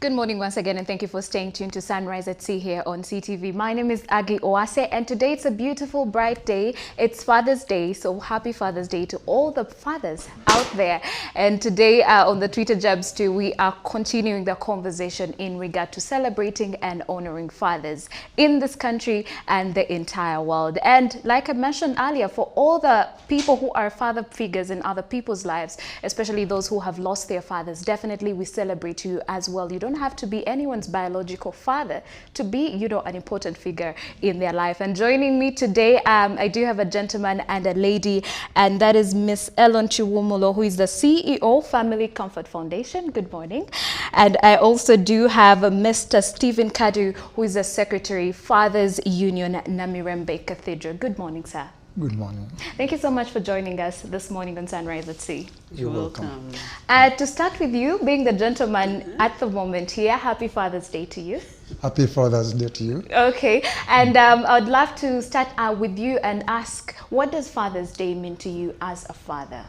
Good morning once again, and thank you for staying tuned to Sunrise at Sea here on CTV. My name is Agi Oase, and today it's a beautiful, bright day. It's Father's Day, so happy Father's Day to all the fathers out there. And today on the Twitter Jabs too, we are continuing the conversation in regard to celebrating and honoring fathers in this country and the entire world. And like I mentioned earlier, for all the people who are father figures in other people's lives, especially those who have lost their fathers, definitely we celebrate you as well. You don't have to be anyone's biological father to be, an important figure in their life. And joining me today, I do have a gentleman and a lady, and that is Miss Ellen Chiwumulo, who is the CEO, Family Comfort Foundation. Good morning. And I also do have Mr. Stephen Kadu, who is the Secretary, Fathers Union, Namirembe Cathedral. Good morning, sir. Good morning. Thank you so much for joining us this morning on Sunrise at Sea. You're welcome. To start with you, being the gentleman at the moment here, happy Father's Day to you. Happy Father's Day to you. Okay, and I'd love to start with you and ask, what does Father's Day mean to you as a father?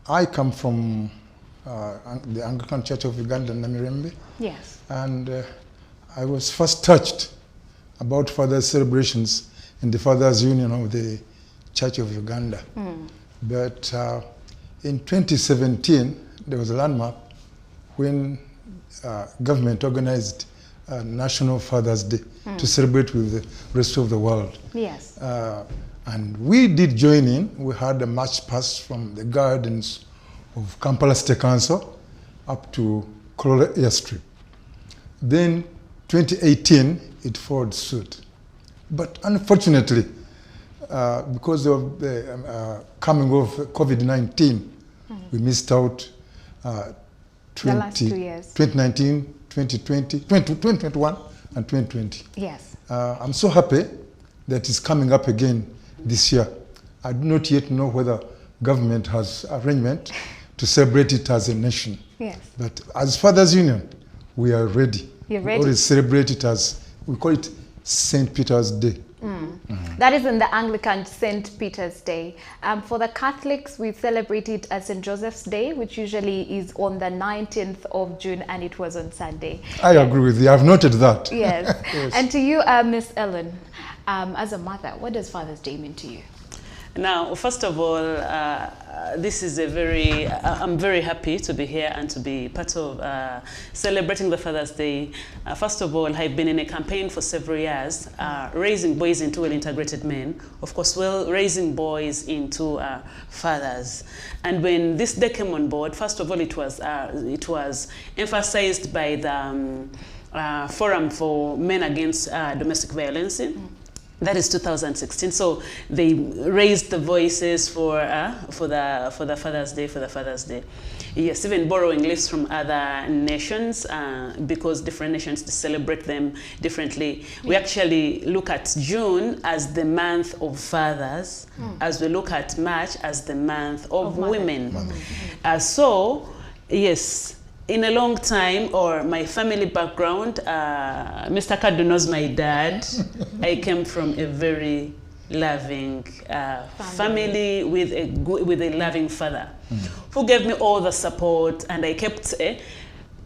I come from the Anglican Church of Uganda, Namirembe. Yes. And I was first touched about Father's celebrations in the Fathers Union of the Church of Uganda. But in 2017, there was a landmark when government organized National Father's Day to celebrate with the rest of the world. Yes. And we did join in. We had a march past from the gardens of Kampala State Council up to Kololo Airstrip. Then 2018, it followed suit. But unfortunately, because of the coming of COVID-19, we missed out the last 2 years. 2019, 2020, 2021, and 2020. Yes. I'm so happy that it's coming up again this year. I do not yet know whether government has arrangement to celebrate it as a nation. Yes. But as Fathers Union, we are ready. You're ready? We already celebrate it as, we call it St. Peter's Day. That is in the Anglican St. Peter's Day. For the Catholics, we celebrate it as St. Joseph's Day, which usually is on the 19th of June, and it was on Sunday. I agree with you. I've noted that. Yes. Yes. And to you, Miss Ellen, as a mother, what does Father's Day mean to you? Now, first of all, this is I'm very happy to be here and to be part of celebrating the Father's Day. First of all, I've been in a campaign for several years, raising boys into well-integrated men. Of course, raising boys into fathers. And when this day came on board, first of all, it was emphasized by the Forum for Men Against Domestic Violence. That is 2016. So they raised the voices for the Father's Day. Yes, even borrowing lists from other nations because different nations celebrate them differently. We actually look at June as the month of fathers, as we look at March as the month of women. So, yes. In a long time, or my family background, Mr. Kadu knows my dad. I came from a very loving family with a loving father who gave me all the support, and I kept.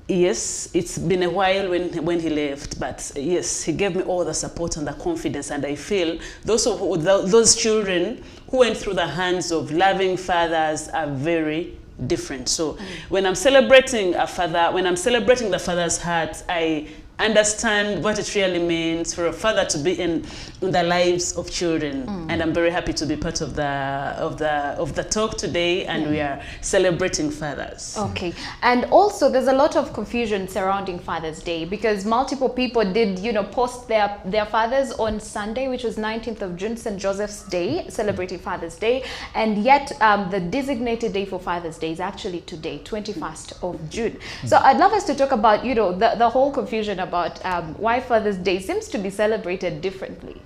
Yes, it's been a while when he left, but yes, he gave me all the support and the confidence, and I feel those children who went through the hands of loving fathers are very different. So when I'm celebrating a father, when I'm celebrating the father's heart, I understand what it really means for a father to be in the lives of children, and I'm very happy to be part of the talk today, and we are celebrating fathers. Okay, and also there's a lot of confusion surrounding Father's Day because multiple people did post their fathers on Sunday, which was 19th of June, St. Joseph's Day, celebrating Father's Day, and yet the designated day for Father's Day is actually today, 21st of June. So I'd love us to talk about the whole confusion about why Father's Day seems to be celebrated differently.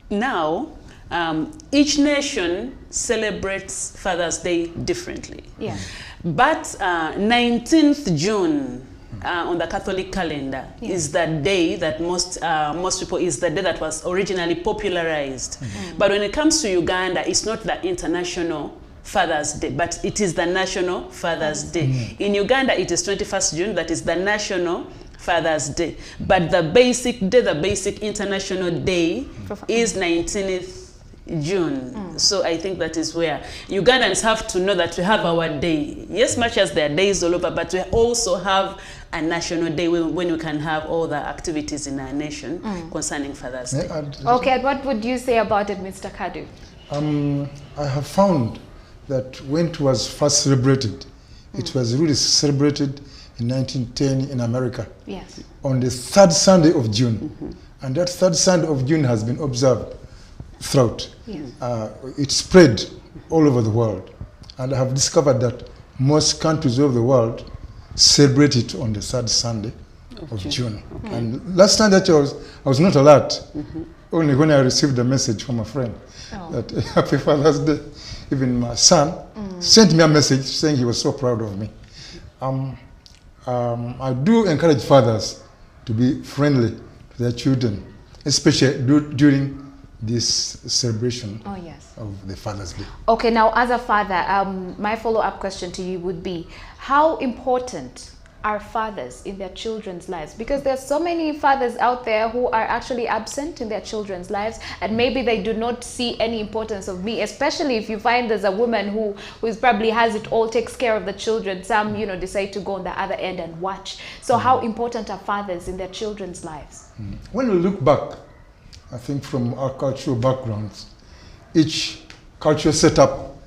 Now, each nation celebrates Father's Day differently. Yeah. But 19th June on the Catholic calendar is the day that most people, is the day that was originally popularized. But when it comes to Uganda, it's not the international Father's Day, but it is the National Father's Day. In Uganda, it is 21st June, that is the National Father's Day. But the basic day, the basic international day is 19th June. So I think that is where Ugandans have to know that we have our day. Yes, much as there are days all over, but we also have a national day when we can have all the activities in our nation concerning Father's Day. Okay, and what would you say about it, Mr. Kadu? I have found that when it was first celebrated, it was really celebrated in 1910 in America. Yes. On the third Sunday of June. And that third Sunday of June has been observed throughout. Yes. It spread all over the world. And I have discovered that most countries of the world celebrate it on the third Sunday of June. And last time that I was not alert, only when I received a message from a friend that Happy Father's Day. Even my son sent me a message saying he was so proud of me. I do encourage fathers to be friendly to their children, especially during this celebration of the Father's Day. Okay, now as a father, my follow-up question to you would be, how important are fathers in their children's lives? Because there's so many fathers out there who are actually absent in their children's lives, and maybe they do not see any importance of me, especially if you find there's a woman who probably has it all, takes care of the children. Some, you know, decide to go on the other end and watch. So how important are fathers in their children's lives? When we look back, I think from our cultural backgrounds, each cultural setup,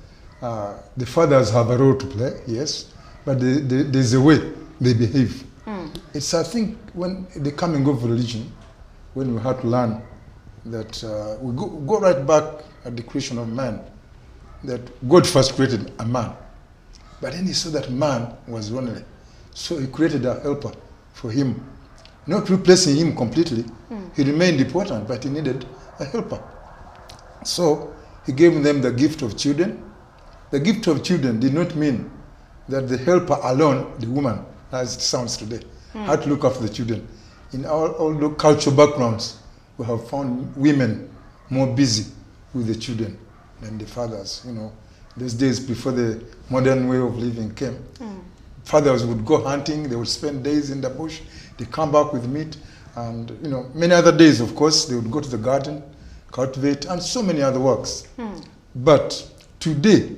the fathers have a role to play, yes, but there's a way they behave. It's, I think, when the coming of religion, when we had to learn that we go right back at the creation of man, that God first created a man, but then he saw that man was lonely, so he created a helper for him, not replacing him completely. He remained important, but he needed a helper. So he gave them the gift of children. The gift of children did not mean that the helper alone, the woman, as it sounds today, had to look after the children. In all the cultural backgrounds, we have found women more busy with the children than the fathers. You know, those days before the modern way of living came, fathers would go hunting, they would spend days in the bush, they come back with meat, and you know, many other days, of course, they would go to the garden, cultivate, and so many other works. But today,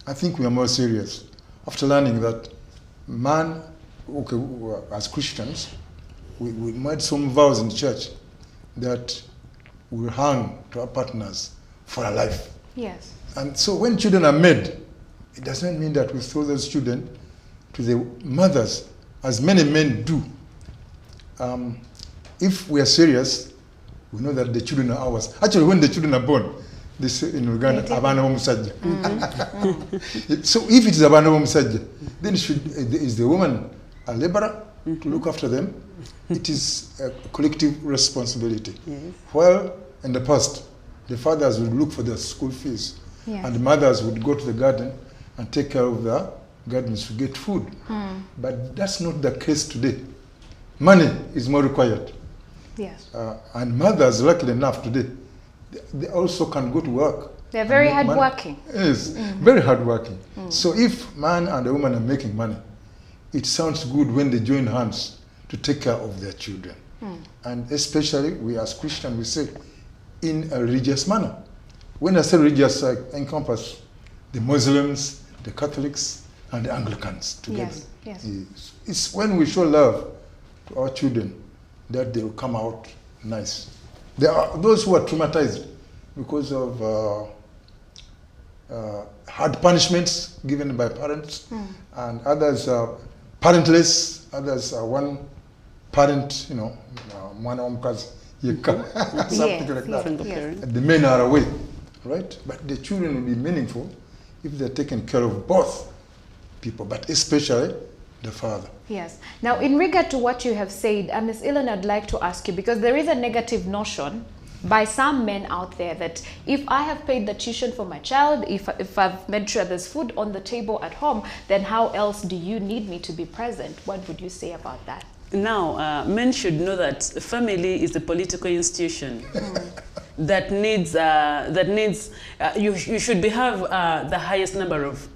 I think we are more serious. After learning that man, as Christians, we made some vows in the church that we hang to our partners for a life. Yes. And so when children are made, it doesn't mean that we throw those children to the mothers, as many men do. If we are serious, we know that the children are ours. Actually, when the children are born, they say in Uganda, abana b'omusajja. So if it is abana b'omusajja, then is the woman a laborer to look after them? It is a collective responsibility. While in the past, the fathers would look for their school fees, and the mothers would go to the garden and take care of the gardens to get food. But that's not the case today. Money is more required. Yes. And mothers, luckily enough today, they also can go to work. They're very hardworking. Yes, very hardworking. So if man and a woman are making money, it sounds good when they join hands to take care of their children. And especially we as Christians, we say in a religious manner. When I say religious, I encompass the Muslims, the Catholics, and the Anglicans together. Yes. It's when we show love to our children that they will come out nice. There are those who are traumatized because of hard punishments given by parents, and others are parentless, others are one parent, you know, something like that. Yes. The men are away, right? But the children will be meaningful if they're taken care of both people, but especially the father. Yes. Now, in regard to what you have said, Ms. Ilan, I'd like to ask you, because there is a negative notion by some men out there that if I have paid the tuition for my child, if I've made sure there's food on the table at home, then how else do you need me to be present? What would you say about that? Now, men should know that family is a political institution. that needs you should have the highest number of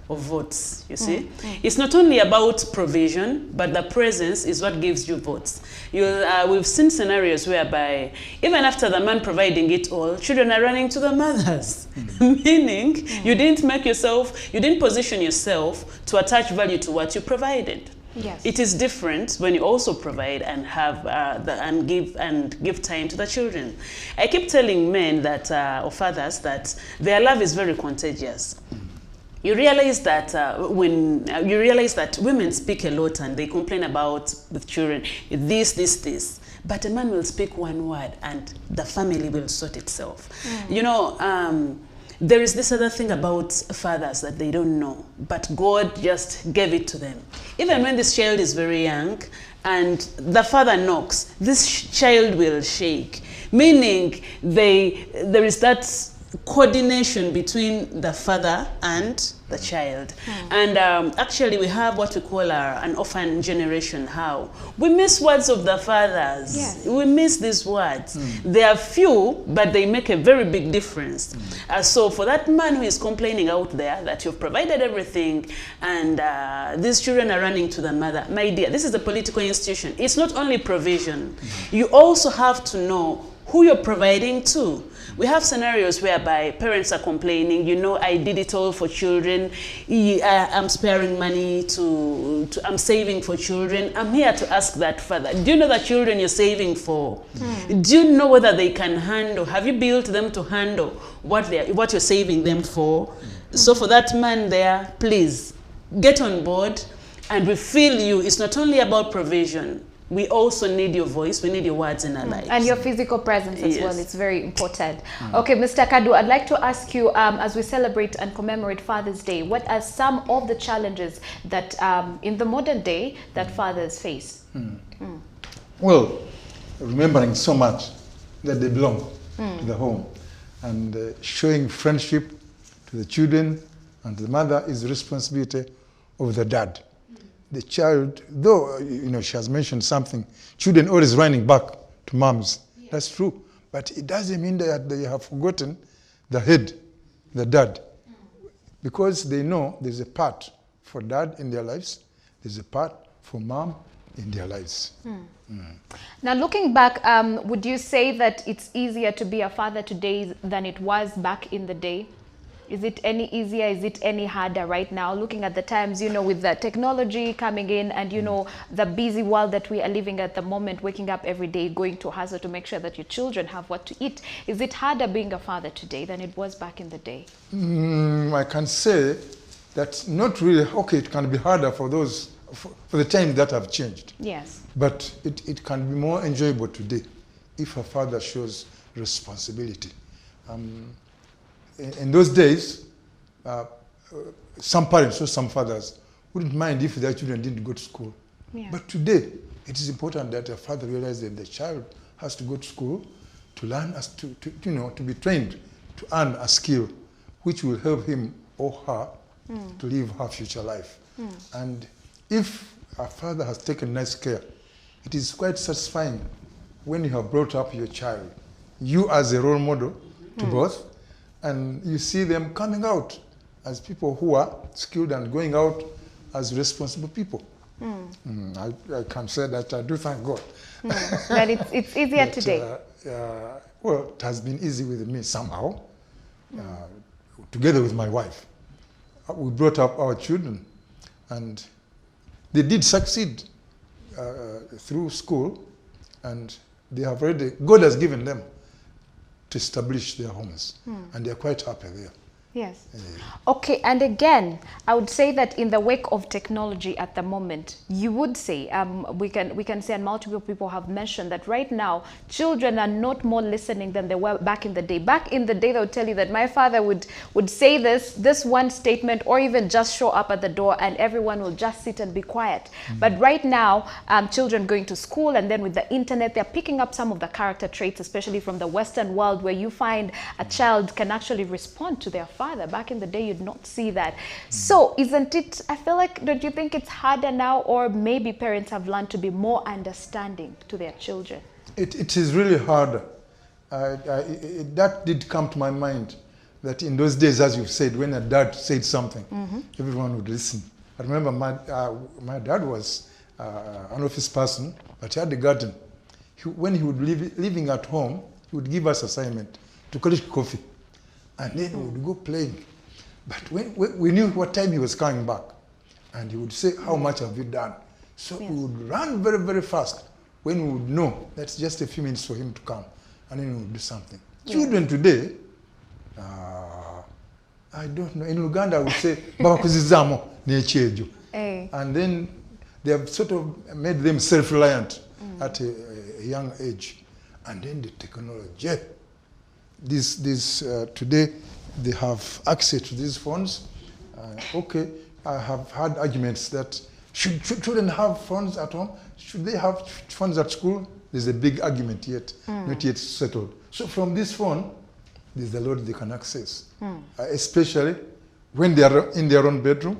votes, you see. It's not only about provision, but the presence is what gives you votes. We've seen scenarios whereby even after the man providing it all, children are running to the mothers, meaning you didn't position yourself to attach value to what you provided. Yes. It is different when you also provide and have give time to the children. I keep telling men that or fathers that their love is very contagious. You realize that women speak a lot and they complain about the children, this, but a man will speak one word and the family will sort itself. You know, there is this other thing about fathers that they don't know, but God just gave it to them. Even when this child is very young and the father knocks, this child will shake, meaning there is that coordination between the father and the child. And actually we have what we call an orphan generation. How we miss words of the fathers. Yes. We miss these words. They are few, but they make a very big difference. So for that man who is complaining out there that you've provided everything and these children are running to the mother, my dear, this is a political institution. It's not only provision. You also have to know who you're providing to. We have scenarios whereby parents are complaining, you know, I did it all for children, I'm sparing money I'm saving for children. I'm here to ask that father, do you know the children you're saving for? Do you know whether they can handle? Have you built them to handle what you're saving them for? So for that man there, please get on board and we feel you. It's not only about provision. We also need your voice. We need your words in our lives. And your physical presence as well. Yes. It's very important. Okay, Mr. Kadu, I'd like to ask you, as we celebrate and commemorate Father's Day, what are some of the challenges that in the modern day that fathers face? Well, remembering so much that they belong to the home and showing friendship to the children and the mother is the responsibility of the dad. The child, though, you know, she has mentioned something, children always running back to moms. Yeah. That's true. But it doesn't mean that they have forgotten the head, the dad. Because they know there's a part for dad in their lives, there's a part for mom in their lives. Now, looking back, would you say that it's easier to be a father today than it was back in the day? Is it any easier? Is it any harder right now? Looking at the times, you know, with the technology coming in and, you know, the busy world that we are living at the moment, waking up every day, going to hustle to make sure that your children have what to eat. Is it harder being a father today than it was back in the day? I can say that not really. Okay, it can be harder for those, for the times that have changed. Yes. But it can be more enjoyable today if a father shows responsibility. In those days, some parents or some fathers wouldn't mind if their children didn't go to school. Yeah. But today, it is important that a father realizes that the child has to go to school to learn, to be trained to earn a skill which will help him or her to live her future life. And if a father has taken nice care, it is quite satisfying when you have brought up your child, you as a role model to both, and you see them coming out as people who are skilled and going out as responsible people. I can say that I do thank God. That it's easier today. Well, it has been easy with me somehow, together with my wife. We brought up our children, and they did succeed through school, and they have already, God has given them to establish their homes, and they're quite happy there. Yes. Okay, and again, I would say that in the wake of technology at the moment, you would say, we can say, and multiple people have mentioned that right now, children are not more listening than they were back in the day. Back in the day, they would tell you that my father would say this one statement, or even just show up at the door and everyone will just sit and be quiet. But right now, children going to school, and then with the internet, they're picking up some of the character traits, especially from the Western world, where you find a child can actually respond to their father. Back in the day, you'd not see that. So isn't it, I feel like, don't you think it's harder now, or maybe parents have learned to be more understanding to their children? It is really harder that did come to my mind, that in those days, as you said, when a dad said something, everyone would listen. I remember my dad was an office person, but he had a garden. When he would living at home, he would give us assignment to collect coffee, and then we would go playing. But when we knew what time he was coming back, and he would say, how much have you done? So we would run very, very fast when we would know that's just a few minutes for him to come, and then we would do something. Children today, I don't know, in Uganda I would say, Baba kuzizamo nechejo. And then they have sort of made them self-reliant at a young age. And then the technology. Today, they have access to these phones. Okay, I have had arguments that should children have phones at home? Should they have phones at school? There's a big argument yet, not yet settled. So from this phone, there's a lot they can access, especially when they are in their own bedroom.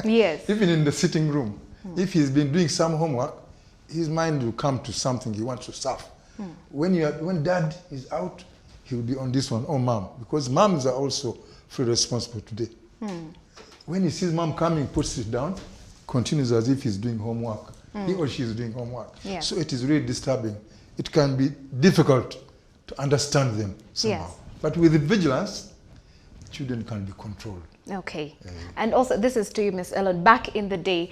Yes. Even in the sitting room. If he's been doing some homework, his mind will come to something he wants to solve. When dad is out, he will be on this one, or mom, because moms are also fully responsible today. When he sees mom coming, puts it down, continues as if he's doing homework. He or she is doing homework. Yeah. So it is really disturbing. It can be difficult to understand them somehow. Yes. But with vigilance, children can be controlled. Okay. And also, this is to you, Miss Ellen. Back in the day,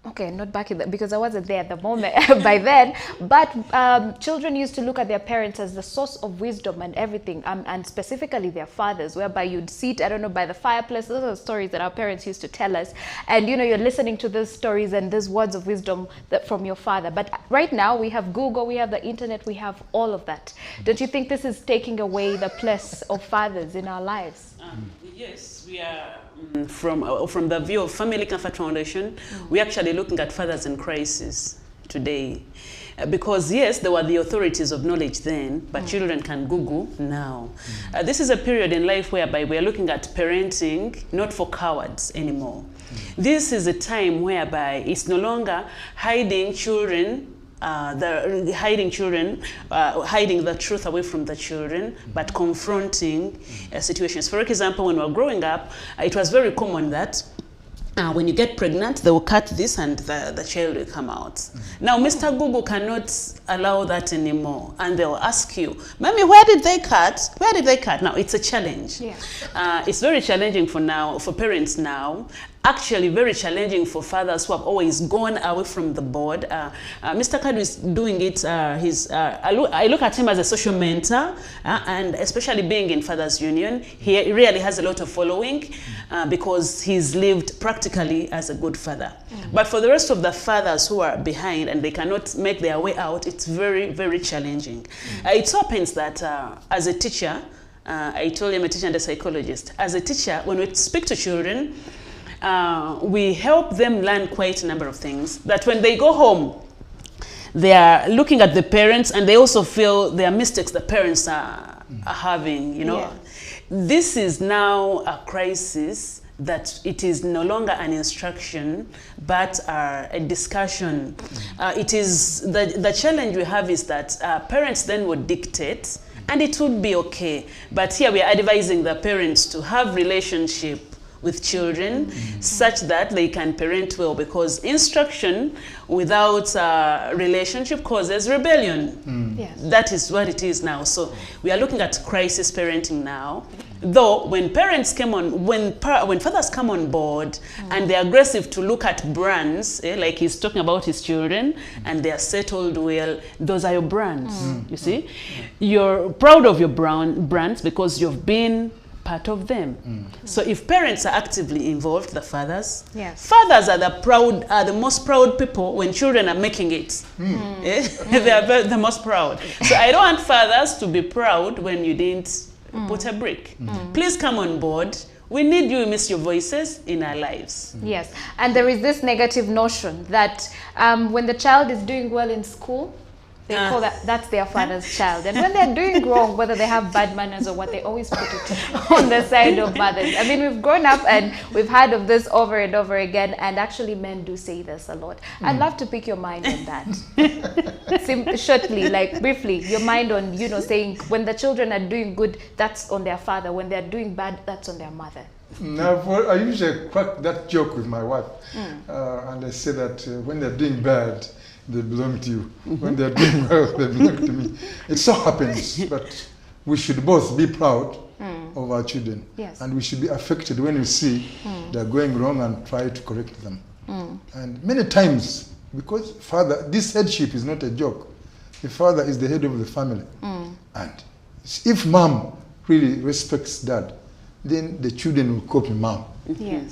okay, not back in the, because I wasn't there at the moment by then, but children used to look at their parents as the source of wisdom and everything, and specifically their fathers, whereby you'd sit, I don't know, by the fireplace. Those are the stories that our parents used to tell us. And, you know, you're listening to these stories and these words of wisdom from your father. But right now, we have Google, we have the internet, we have all of that. Don't you think this is taking away the place of fathers in our lives? Yes, we are. From the view of Family Comfort Foundation, we're actually looking at fathers in crisis today. Because yes, there were the authorities of knowledge then, but children can Google now. This is a period in life whereby we are looking at parenting not for cowards anymore. This is a time whereby it's no longer hiding children, hiding the truth away from the children, but confronting situations. For example, when we were growing up, it was very common that when you get pregnant, they will cut this and the child will come out. Now, Mr. Google cannot allow that anymore. And they'll ask you, Mommy, where did they cut? Where did they cut? Now, it's a challenge. Yeah. It's very challenging for parents now. Actually very challenging for fathers who have always gone away from the board. Mr. Kadu is doing it. I look at him as a social mentor, and especially being in Fathers Union, he really has a lot of following because he's lived practically as a good father. But for the rest of the fathers who are behind and they cannot make their way out, it's very, very challenging. It so happens that as a teacher, I told you I'm a teacher and a psychologist. As a teacher, when we speak to children, we help them learn quite a number of things that when they go home, they are looking at the parents and they also feel there are mistakes the parents are having, you know. Yeah. This is now a crisis that it is no longer an instruction, but a discussion. It is the challenge we have is that parents then would dictate and it would be okay. But here we are advising the parents to have relationship with children such that they can parent well, because instruction without relationship causes rebellion. Yes. That is what it is now. So we are looking at crisis parenting now. Though when parents came on, when fathers come on board and they're aggressive to look at brands, like he's talking about his children, and they are settled well, those are your brands. You see, you're proud of your brands because you've been part of them. So if parents are actively involved, the fathers, fathers are the most proud people when children are making it. They are the most proud. So I don't want fathers to be proud when you didn't put a brick. Please come on board. We need you, miss your voices in our lives. Yes, and there is this negative notion that when the child is doing well in school, They call that's their father's child. And when they're doing wrong, whether they have bad manners or what, they always put it on the side of mothers. I mean, we've grown up and we've heard of this over and over again, and actually men do say this a lot. I'd love to pick your mind on that. Shortly, like briefly, your mind on, you know, saying when the children are doing good, that's on their father. When they're doing bad, that's on their mother. Now, I usually crack that joke with my wife, and I say that when they're doing bad, they belong to you. When they're doing well, they belong to me. It so happens that we should both be proud of our children. Yes. And we should be affected when we see they're going wrong and try to correct them. And many times, because father, this headship is not a joke. The father is the head of the family. And if mom really respects dad, then the children will copy mom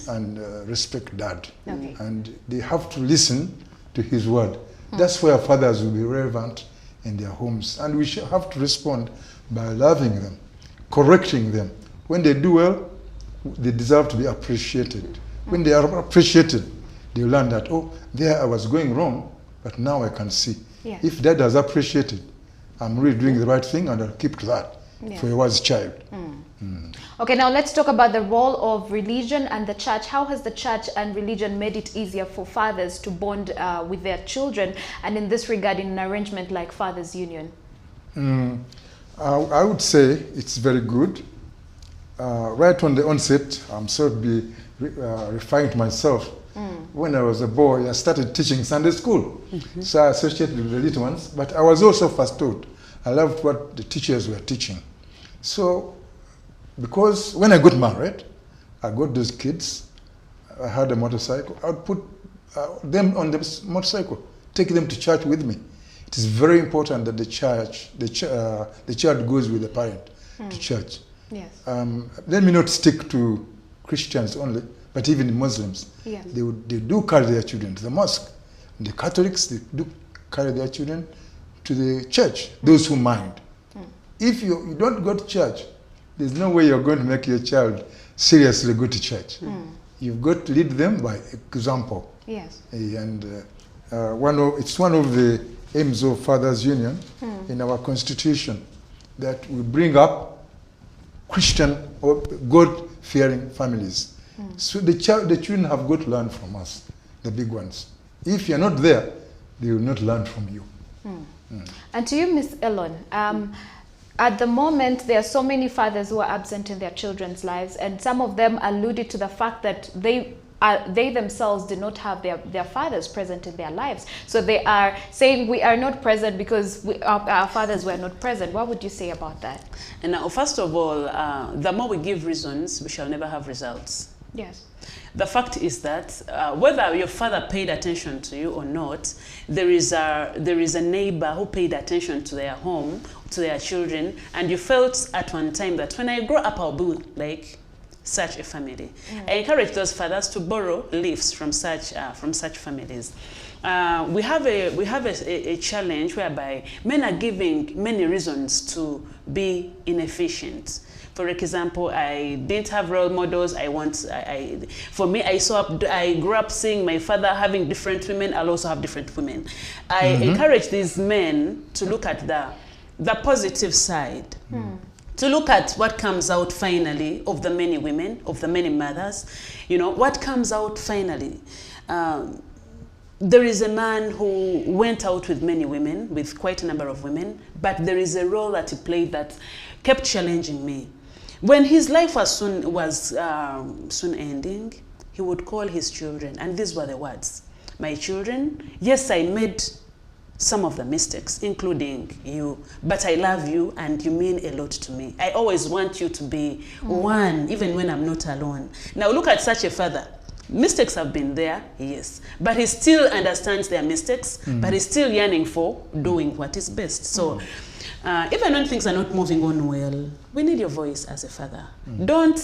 and respect dad. Okay. And they have to listen to his word. That's where fathers will be relevant in their homes. And we should have to respond by loving them, correcting them. When they do well, they deserve to be appreciated. When they are appreciated, they learn that, oh, there I was going wrong, but now I can see. Yes. If dad has appreciated, I'm really doing the right thing, and I'll keep to that for a wise child. Okay, now let's talk about the role of religion and the church. How has the church and religion made it easier for fathers to bond with their children, and in this regard, in an arrangement like Fathers Union? I would say it's very good. Right on the onset, I'm sort of be referring to myself. When I was a boy, I started teaching Sunday school. So I associated with the little ones, but I was also first taught. I loved what the teachers were teaching. So, because when I got married, I got those kids, I had a motorcycle, I would put them on the motorcycle, take them to church with me. It is very important that the child goes with the parent to church. Yes. Let me not stick to Christians only, but even Muslims. Yes. They do carry their children to the mosque. And the Catholics, they do carry their children to the church, those who mind. If you don't go to church, there's no way you're going to make your child seriously go to church. You've got to lead them by example. Yes. And it's one of the aims of Fathers Union in our constitution, that we bring up Christian or God-fearing families. So the children have got to learn from us, the big ones. If you're not there, they will not learn from you. And to you, Miss Elon, at the moment, there are so many fathers who are absent in their children's lives, and some of them alluded to the fact that they themselves did not have their fathers present in their lives. So they are saying we are not present because our fathers were not present. What would you say about that? And now, first of all, the more we give reasons, we shall never have results. Yes. The fact is that whether your father paid attention to you or not, there is a neighbor who paid attention to their home, to their children, and you felt at one time that when I grow up, I'll be like such a family. I encourage those fathers to borrow leaves from such families. We have a challenge whereby men are giving many reasons to be inefficient. For example, I didn't have role models. For me, I grew up seeing my father having different women. I'll also have different women. I encourage these men to look at the positive side, to look at what comes out finally of the many women, of the many mothers. You know, what comes out finally. There is a man who went out with many women, with quite a number of women, but there is a role that he played that kept challenging me. When his life was soon ending, he would call his children, and these were the words: "My children, yes, I made some of the mistakes, including you, but I love you and you mean a lot to me. I always want you to be one, even when I'm not alone." Now look at such a father. Mistakes have been there, yes, but he still understands their mistakes, but he's still yearning for doing what is best. So even when things are not moving on well, we need your voice as a father. Don't,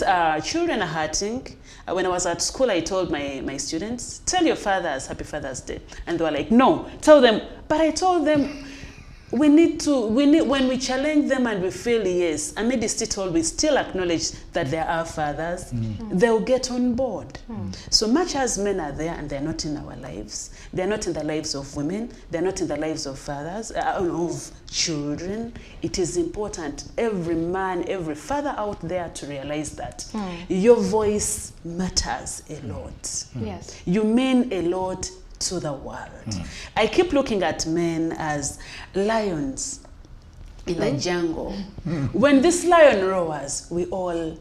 children are hurting. When I was at school, I told my students, tell your fathers Happy Father's Day. And they were like, no, tell them. But I told them, when we challenge them and we feel yes, amidst it all, we still acknowledge that there are fathers, they'll get on board. So much as men are there and they're not in our lives, they're not in the lives of women, they're not in the lives of fathers, of children, it is important, every man, every father out there, to realize that your voice matters a lot. Yes. You mean a lot to the world. I keep looking at men as lions in the jungle. When this lion roars, we all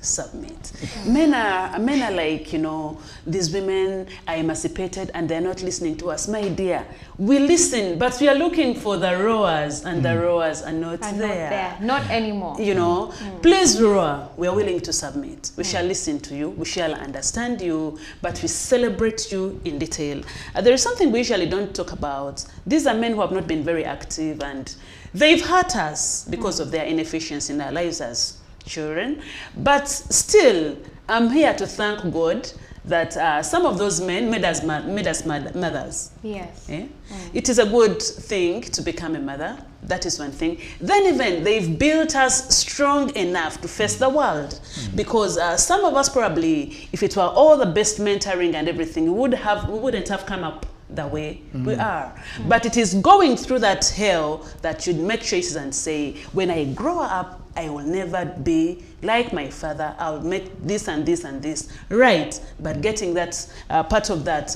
submit. Men are like, you know, these women are emancipated and they're not listening to us. My dear, we listen, but we are looking for the roars, and the roars are not there. Not anymore. You know, please roar. We are willing to submit. We shall listen to you. We shall understand you, but we celebrate you in detail. There is something we usually don't talk about. These are men who have not been very active, and they've hurt us because of their inefficiency in our lives as children. But still, I'm here to thank God that some of those men made us mothers. Yes. Eh? It is a good thing to become a mother. That is one thing. Then even they've built us strong enough to face the world. Because some of us probably, if it were all the best mentoring and everything, we wouldn't have come up the way we are. But it is going through that hell that you'd make choices and say, when I grow up, I will never be like my father. I'll make this and this and this right. But getting that part of that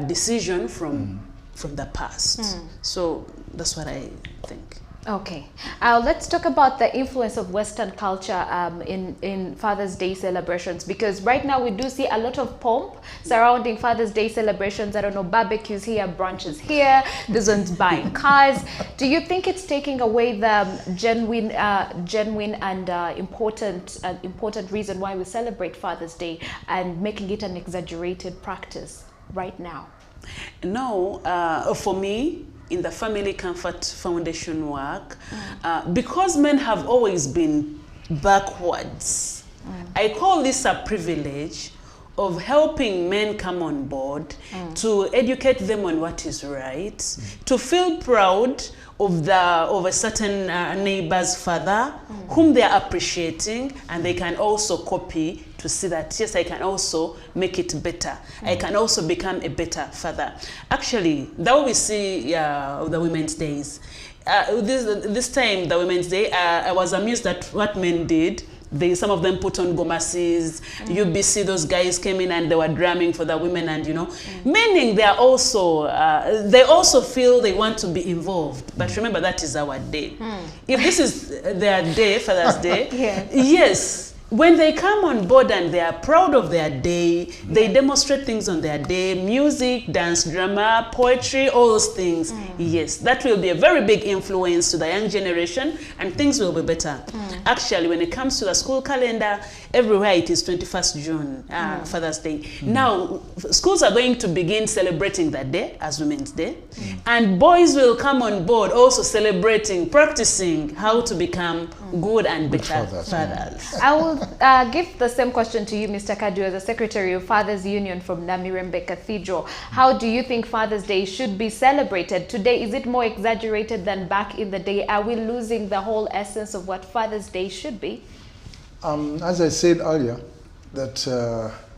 decision from the past. So that's what I think. Okay, let's talk about the influence of Western culture in Father's Day celebrations, because right now we do see a lot of pomp surrounding Father's Day celebrations. I don't know, barbecues here, brunches here, this one's buying cars. Do you think it's taking away the genuine and important reason why we celebrate Father's Day and making it an exaggerated practice right now? No, for me, in the Family Comfort Foundation work, because men have always been backwards, I call this a privilege of helping men come on board, to educate them on what is right, to feel proud of a certain neighbor's father whom they are appreciating, and they can also copy to see that, yes, I can also make it better. I can also become a better father. Actually, that way we see the Women's Days. This time, the Women's Day, I was amused at what men did. Some of them put on gomases. UBC, those guys came in and they were drumming for the women, and you know, meaning they also feel they want to be involved. But remember, that is our day. If this is their day, Father's Day, yes. When they come on board and they are proud of their day, they demonstrate things on their day, music, dance, drama, poetry, all those things. Yes, that will be a very big influence to the young generation, and things will be better. Actually, when it comes to the school calendar, everywhere it is 21st June, Father's Day. Now, schools are going to begin celebrating that day as Women's Day, and boys will come on board also celebrating, practicing how to become good and better fathers. I will give the same question to you, Mr. Kadu, as a Secretary of Fathers Union from Namirembe Cathedral. How do you think Father's Day should be celebrated today? Is it more exaggerated than back in the day? Are we losing the whole essence of what Father's Day should be? As I said earlier, that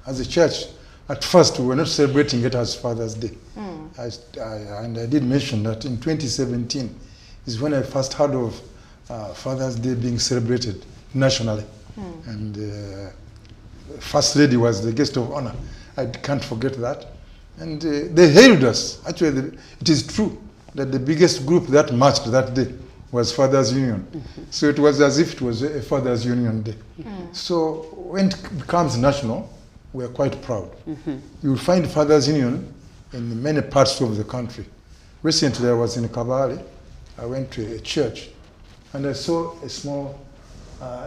as a church, at first we were not celebrating it as Father's Day. And I did mention that in 2017 is when I first heard of Father's Day being celebrated nationally. And First Lady was the guest of honor. I can't forget that. And they hailed us. Actually, it is true that the biggest group that marched that day was Fathers Union. So it was as if it was a Fathers Union Day. So when it becomes national, we are quite proud. You will find Fathers Union in many parts of the country. Recently, I was in Kabale. I went to a church, and I saw a small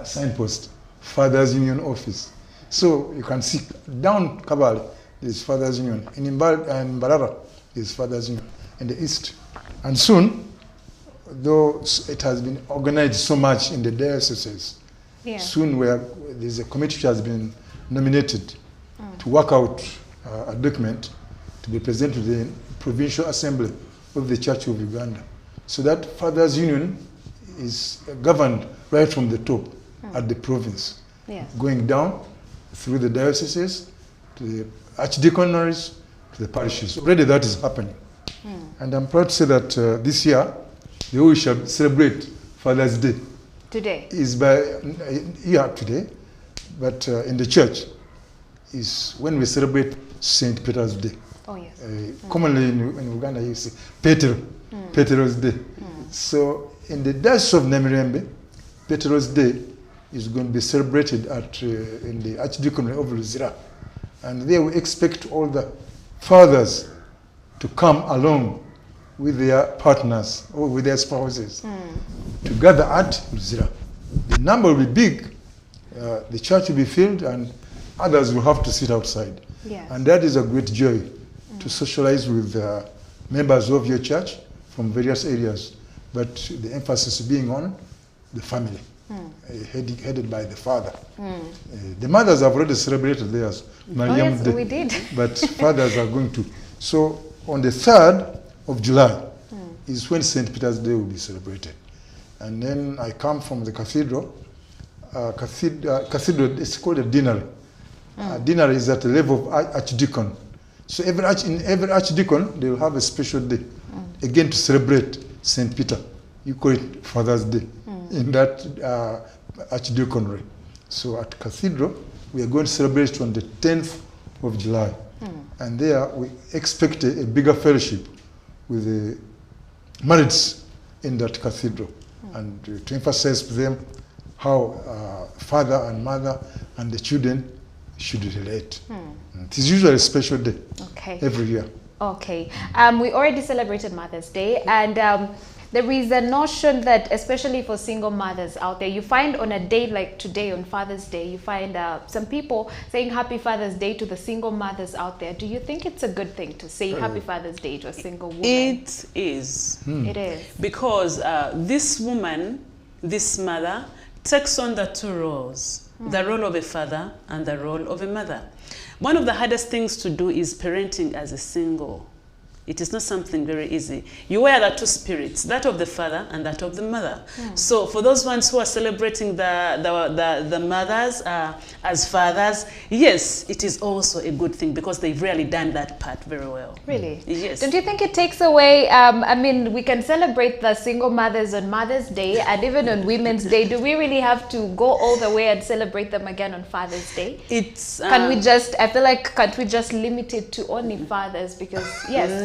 signpost, Fathers Union office. So you can see down Kabale, there's Fathers Union. In Mbarara, there's Fathers Union in the east. And soon, though it has been organized so much in the dioceses, soon there's a committee which has been nominated to work out a document to be presented to the Provincial Assembly of the Church of Uganda. So that Fathers Union is governed right from the top at the province, going down through the dioceses, to the archdeaconries, to the parishes. Already that is happening. And I'm proud to say that this year, we shall celebrate Father's Day. Today? Is today, but in the church is when we celebrate St. Peter's Day. Oh, yes. Commonly in Uganda, you say Petero's Day. So in the Diocese of Namirembe, Petero's Day is going to be celebrated in the Archdeaconry of Luzira. And there we expect all the fathers to come along with their partners or with their spouses to gather at Luzira. The number will be big, the church will be filled, and others will have to sit outside. Yes. And that is a great joy to socialize with members of your church from various areas, but the emphasis being on the family, headed by the father. The mothers have already celebrated theirs, Mariam Day, we did. but fathers are going to. So on the 3rd of July is when St. Peter's Day will be celebrated. And then I come from the cathedral. Cathedral is called a deanery. Deanery is at the level of archdeacon. So in every archdeacon, they will have a special day, again to celebrate St. Peter. You call it Father's Day in that archdeaconry. So at cathedral, we are going to celebrate on the 10th of July. And there we expect a bigger fellowship with the marrieds in that cathedral, and to emphasize to them how father and mother and the children should relate. It is usually a special day every year. Okay. We already celebrated Mother's Day, and there is a notion that, especially for single mothers out there, you find on a day like today, on Father's Day, you find some people saying Happy Father's Day to the single mothers out there. Do you think it's a good thing to say Happy Father's Day to a single woman? It is. It is. Because this woman, this mother, takes on the two roles, the role of a father and the role of a mother. One of the hardest things to do is parenting as a single. It is not something very easy. You wear the two spirits, that of the father and that of the mother. So for those ones who are celebrating the mothers as fathers, yes, it is also a good thing because they've really done that part very well. Really? Yes. Don't you think it takes away, I mean, we can celebrate the single mothers on Mother's Day and even on Women's Day. Do we really have to go all the way and celebrate them again on Father's Day? It's can we just, I feel like, can't we just limit it to only fathers? Because, yes.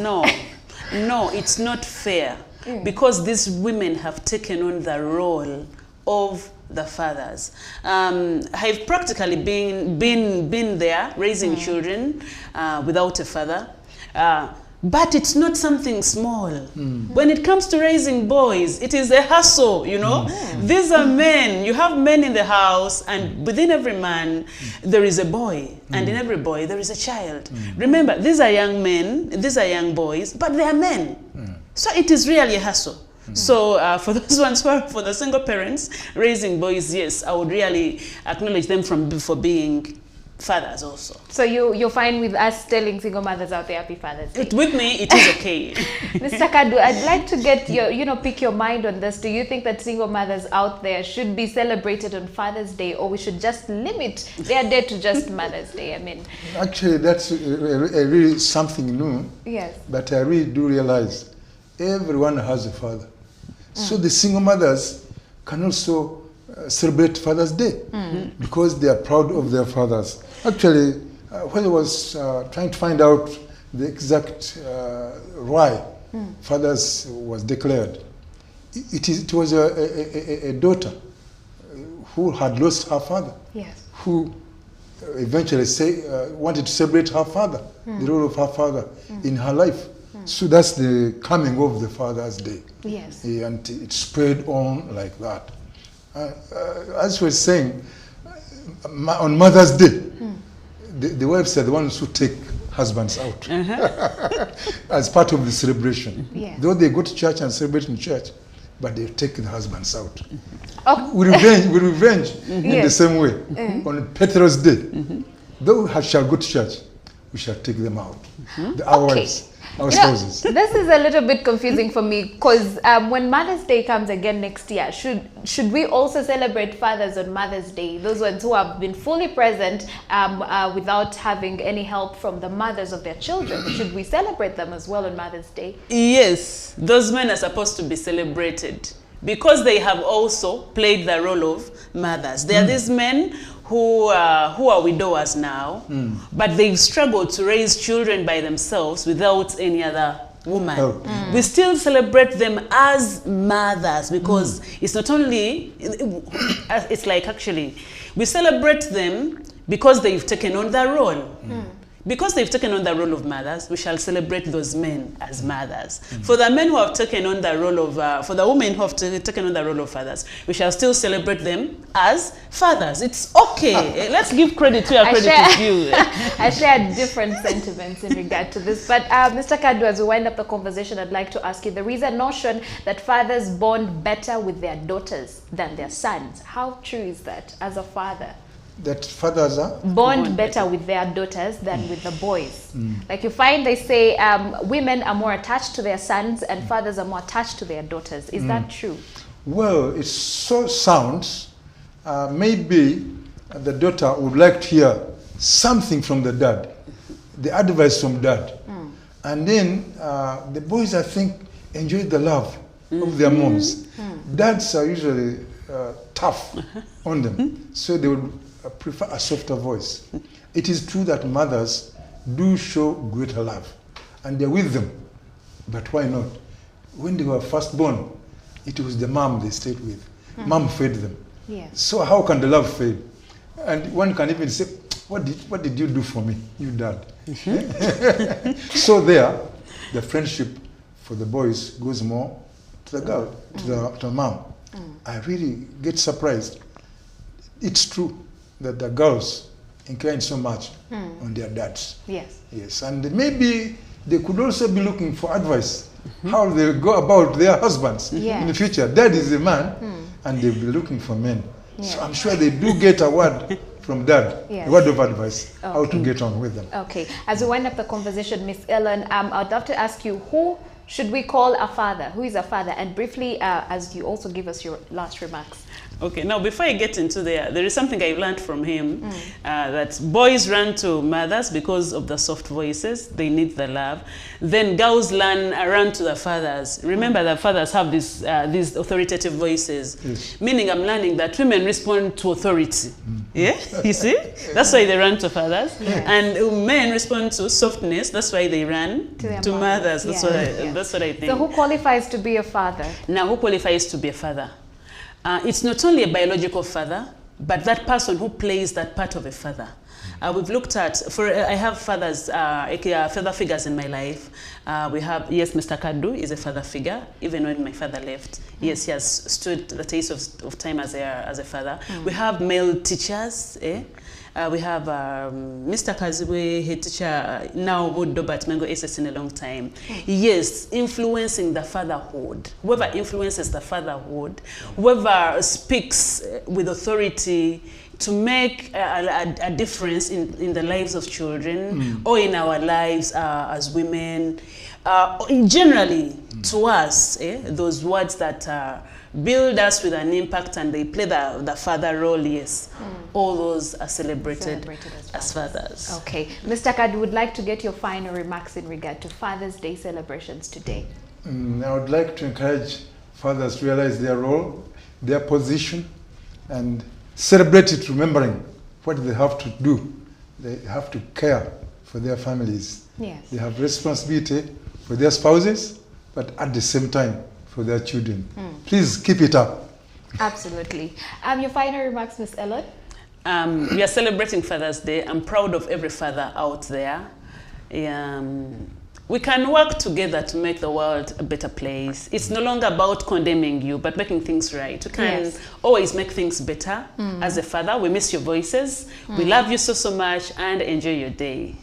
No, it's not fair because these women have taken on the role of the fathers. I've practically been there raising children without a father. But it's not something small. When it comes to raising boys, it is a hassle, you know. These are men. You have men in the house, and within every man, there is a boy. And in every boy, there is a child. Remember, these are young men, these are young boys, but they are men. So it is really a hassle. So for those ones who are, for the single parents, raising boys, yes, I would really acknowledge them for being fathers also. So you're fine with us telling single mothers out there Happy Father's Day? With me, it is okay. Mr. Kadu, I'd like to get your, pick your mind on this. Do you think that single mothers out there should be celebrated on Father's Day, or we should just limit their day to just Mother's Day? I mean, actually, that's really something new. Yes. But I really do realize everyone has a father. So the single mothers can also celebrate Father's Day because they are proud of their fathers. Actually, when I was trying to find out the exact why Fathers was declared, it was a daughter who had lost her father, who eventually wanted to celebrate her father, the role of her father in her life. So that's the coming of the Father's Day. Yes. And it spread on like that. As we were saying, on Mother's Day, the wives are the ones who take husbands out as part of the celebration. Though they go to church and celebrate in church, but they take the husbands out. We revenge in the same way. On Peter's Day, though we shall go to church, we shall take them out. Our wives. our spouses. This is a little bit confusing for me because when Mother's Day comes again next year, should we also celebrate fathers on Mother's Day? Those ones who have been fully present without having any help from the mothers of their children. Should we celebrate them as well on Mother's Day? Yes, those men are supposed to be celebrated because they have also played the role of mothers. There are these men who are widowers now, but they've struggled to raise children by themselves without any other woman. Oh. We still celebrate them as mothers because it's not only, it's like actually, we celebrate them because they've taken on the role. Because they've taken on the role of mothers, we shall celebrate those men as mothers. For the men who have taken on the role of, for the women who have taken on the role of fathers, we shall still celebrate them as fathers. It's okay. Let's give credit to where credit is due. I share different sentiments in regard to this. But Mr. Kadu, as we wind up the conversation, I'd like to ask you, there is a notion that fathers bond better with their daughters than their sons. How true is that as a father? That fathers are? Bond better with their daughters than with the boys. Like you find they say women are more attached to their sons and fathers are more attached to their daughters. Is that true? Well, it so sounds, maybe the daughter would like to hear something from the dad, the advice from dad. And then the boys, I think, enjoy the love of their moms. Dads are usually tough on them, so they would prefer a softer voice. It is true that mothers do show greater love, and they're with them. But why not? When they were first born, it was the mom they stayed with. Mom fed them. Yes. So how can the love fail? And one can even say, what did you do for me, you dad? So there, the friendship for the boys goes more to the girl, to the mom. I really get surprised. It's true that the girls incline so much on their dads. Yes. Yes, and maybe they could also be looking for advice, how they go about their husbands in the future. Dad is a man, and they'll be looking for men. So I'm sure they do get a word from dad, a word of advice, how to get on with them. Okay, as we wind up the conversation, Miss Ellen, I'd love to ask you, who should we call a father? Who is a father? And briefly, as you also give us your last remarks. Okay, now before I get into there is something I've learned from him, that boys run to mothers because of the soft voices, they need the love. Then girls run to the fathers. Remember that fathers have these authoritative voices, meaning I'm learning that women respond to authority. Yeah, you see? That's why they run to fathers. And men respond to softness, that's why they run to mothers. That's what I think. So who qualifies to be a father? Now, who qualifies to be a father? It's not only a biological father, but that person who plays that part of a father. We've looked at, I have fathers, father figures in my life. We have, yes, Mr. Kadu is a father figure, even when my father left. Yes, he has stood the test of time as a father. We have male teachers, we have Mr. Kaziwe, head teacher, now Wood Dobert Mengo SS in a long time. Yes, influencing the fatherhood. Whoever influences the fatherhood, whoever speaks with authority to make a difference in the lives of children or in our lives as women, generally to us, those words that build us with an impact and they play the father role, yes. All those are celebrated as fathers. Okay. Mr. Kadu, would like to get your final remarks in regard to Father's Day celebrations today. I would like to encourage fathers to realize their role, their position, and celebrate it remembering what they have to do. They have to care for their families. Yes. They have responsibility for their spouses, but at the same time, for their children. Please keep it up. Absolutely. Your final remarks, Ms. Ellen? We are celebrating Father's Day. I'm proud of every father out there. We can work together to make the world a better place. It's no longer about condemning you, but making things right. You can always make things better. As a father, we miss your voices. We love you so much and enjoy your day.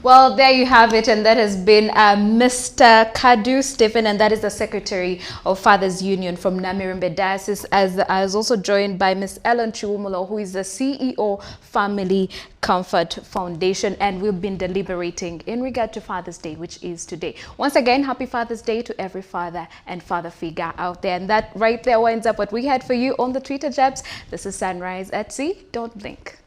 Well, there you have it, and that has been Mr. Kadu Stephen, and that is the Secretary of Fathers Union from Namirimbe Diocese, as I was also joined by Ms. Ellen Chiwumulo, who is the CEO, Family Comfort Foundation, and we've been deliberating in regard to Father's Day, which is today. Once again, happy Father's Day to every father and father figure out there. And that right there winds up what we had for you on the Twitter Jabs. This is Sunrise at Sea. Don't blink.